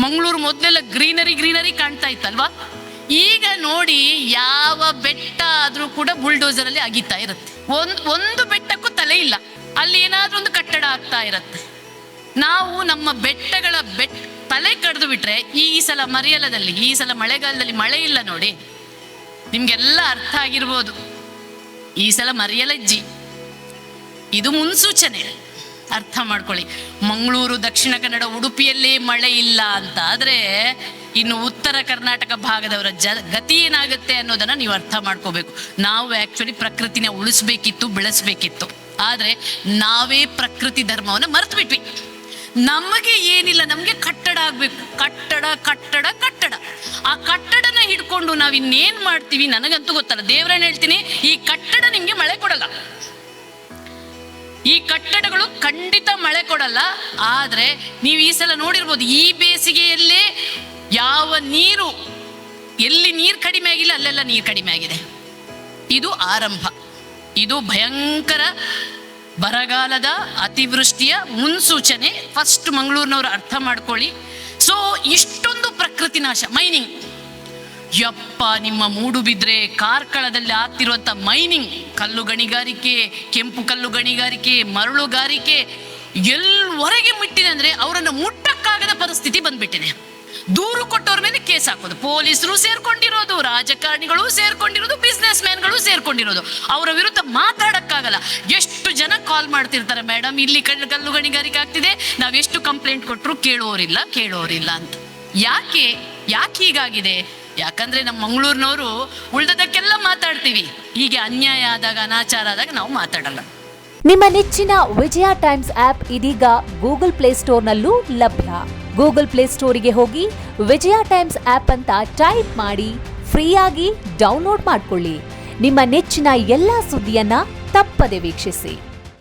ಮಂಗಳೂರು ಮೊದಲೆಲ್ಲ ಗ್ರೀನರಿ ಕಾಣ್ತಾ ಇತ್ತಲ್ವಾ? ಈಗ ನೋಡಿ, ಯಾವ ಬೆಟ್ಟ ಆದ್ರೂ ಕೂಡ ಬುಲ್ಡೋಸರ್ ಅಲ್ಲಿ ಅಗಿತಾ ಇರುತ್ತೆ. ಒಂದು ಬೆಟ್ಟಕ್ಕೂ ತಲೆ ಇಲ್ಲ, ಅಲ್ಲಿ ಏನಾದ್ರೂ ಒಂದು ಕಟ್ಟಡ ಆಗ್ತಾ ಇರುತ್ತೆ. ನಾವು ನಮ್ಮ ಬೆಟ್ಟಗಳ ತಲೆ ಕಡ್ದು ಬಿಟ್ರೆ, ಈ ಸಲ ಮರಿಯಲದಲ್ಲಿ, ಈ ಸಲ ಮಳೆಗಾಲದಲ್ಲಿ ಮಳೆ ಇಲ್ಲ ನೋಡಿ, ನಿಮ್ಗೆಲ್ಲ ಅರ್ಥ ಆಗಿರ್ಬೋದು. ಈ ಸಲ ಮರಿಯಲಜ್ಜಿ, ಇದು ಮುನ್ಸೂಚನೆ, ಅರ್ಥ ಮಾಡ್ಕೊಳ್ಳಿ. ಮಂಗಳೂರು, ದಕ್ಷಿಣ ಕನ್ನಡ, ಉಡುಪಿಯಲ್ಲೇ ಮಳೆ ಇಲ್ಲ ಅಂತ ಆದ್ರೆ ಇನ್ನು ಉತ್ತರ ಕರ್ನಾಟಕ ಭಾಗದವರ ಗತಿ ಏನಾಗುತ್ತೆ ಅನ್ನೋದನ್ನ ನೀವು ಅರ್ಥ ಮಾಡ್ಕೋಬೇಕು. ನಾವು ಆಕ್ಚುಲಿ ಪ್ರಕೃತಿನ ಉಳಿಸ್ಬೇಕಿತ್ತು, ಬೆಳೆಸ್ಬೇಕಿತ್ತು. ಆದ್ರೆ ನಾವೇ ಪ್ರಕೃತಿ ಧರ್ಮವನ್ನ ಮರೆತು ಬಿಟ್ವಿ. ನಮಗೆ ಏನಿಲ್ಲ, ನಮ್ಗೆ ಕಟ್ಟಡ ಆಗ್ಬೇಕು, ಕಟ್ಟಡ ಕಟ್ಟಡ ಕಟ್ಟಡ. ಆ ಕಟ್ಟಡನ ಹಿಡ್ಕೊಂಡು ನಾವ್ ಇನ್ನೇನ್ ಮಾಡ್ತೀವಿ ನನಗಂತೂ ಗೊತ್ತಲ್ಲ. ದೇವ್ರನ್ನ ಹೇಳ್ತೀನಿ, ಈ ಕಟ್ಟಡ ನಿಮ್ಗೆ ಮಳೆ ಕೊಡಲ್ಲ, ಈ ಕಟ್ಟಡಗಳು ಖಂಡಿತ ಮಳೆ ಕೊಡಲ್ಲ. ಆದ್ರೆ ನೀವು ಈ ಸಲ ನೋಡಿರ್ಬೋದು, ಈ ಬೇಸಿಗೆಯಲ್ಲೇ ಯಾವ ನೀರು, ಎಲ್ಲಿ ನೀರು ಕಡಿಮೆ ಆಗಿಲ್ಲ ಅಲ್ಲೆಲ್ಲ ನೀರು ಕಡಿಮೆ ಆಗಿದೆ. ಇದು ಆರಂಭ, ಇದು ಭಯಂಕರ ಬರಗಾಲದ, ಅತಿವೃಷ್ಟಿಯ ಮುನ್ಸೂಚನೆ. ಫಸ್ಟ್ ಮಂಗಳೂರಿನವರು ಅರ್ಥ ಮಾಡ್ಕೊಳ್ಳಿ. ಸೊ ಇಷ್ಟೊಂದು ಪ್ರಕೃತಿ ನಾಶ, ಮೈನಿಂಗ್, ಯಪ್ಪ, ನಿಮ್ಮ ಮೂಡುಬಿದ್ರೆ ಕಾರ್ಕಳದಲ್ಲಿ ಆಗ್ತಿರುವಂತ ಮೈನಿಂಗ್, ಕಲ್ಲು ಗಣಿಗಾರಿಕೆ, ಕೆಂಪು ಕಲ್ಲು ಗಣಿಗಾರಿಕೆ, ಮರಳುಗಾರಿಕೆ ಎಲ್ಲಿವರೆಗೆ ಮುಟ್ಟಿದೆ ಅಂದ್ರೆ ಅವರನ್ನು ಮುಟ್ಟಕ್ಕಾಗದ ಪರಿಸ್ಥಿತಿ ಬಂದ್ಬಿಟ್ಟಿದೆ. ದೂರು ಕೊಟ್ಟವ್ರ ಮೇಲೆ ಕೇಸ್ ಹಾಕೋದು, ಪೊಲೀಸರು ಸೇರ್ಕೊಂಡಿರೋದು, ರಾಜಕಾರಣಿಗಳು ಸೇರ್ಕೊಂಡಿರೋದು, ಬಿಸ್ನೆಸ್ ಮ್ಯಾನ್ಗಳು ಸೇರ್ಕೊಂಡಿರೋದು, ಅವರ ವಿರುದ್ಧ ಮಾತಾಡಕ್ಕಾಗಲ್ಲ. ಎಷ್ಟು ಜನ ಕಾಲ್ ಮಾಡ್ತಿರ್ತಾರೆ, ಮೇಡಮ್ ಇಲ್ಲಿ ಕಲ್ಲು ಗಣಿಗಾರಿಕೆ ಆಗ್ತಿದೆ, ನಾವೆಷ್ಟು ಕಂಪ್ಲೇಂಟ್ ಕೊಟ್ಟರು ಕೇಳೋರಿಲ್ಲ ಅಂತ. ಯಾಕೆ ಹೀಗಾಗಿದೆ? ಯಾಕಂದ್ರೆ ನಮ್ಮ ಮಂಗಳೂರಿನವರು ಉಳ್ದದಕ್ಕೆಲ್ಲ ಮಾತಾಡ್ತೀವಿ, ಹೀಗೆ ಅನ್ಯಾಯ ಆದಾಗ, ಅನಾಚಾರ ಆದಾಗ ನಾವು ಮಾತಾಡಲ್ಲ. ನಿಮ್ಮ ನೆಚ್ಚಿನ ವಿಜಯ ಟೈಮ್ಸ್ ಆಪ್ ಇದೀಗ ಗೂಗಲ್ ಪ್ಲೇಸ್ಟೋರ್ನಲ್ಲೂ ಲಭ್ಯ. ಗೂಗಲ್ ಪ್ಲೇಸ್ಟೋರಿಗೆ ಹೋಗಿ ವಿಜಯ ಟೈಮ್ಸ್ ಆಪ್ ಅಂತ ಟೈಪ್ ಮಾಡಿ ಫ್ರೀಯಾಗಿ ಡೌನ್ಲೋಡ್ ಮಾಡಿಕೊಳ್ಳಿ. ನಿಮ್ಮ ನೆಚ್ಚಿನ ಎಲ್ಲಾ ಸುದ್ದಿಯನ್ನ ತಪ್ಪದೆ ವೀಕ್ಷಿಸಿ.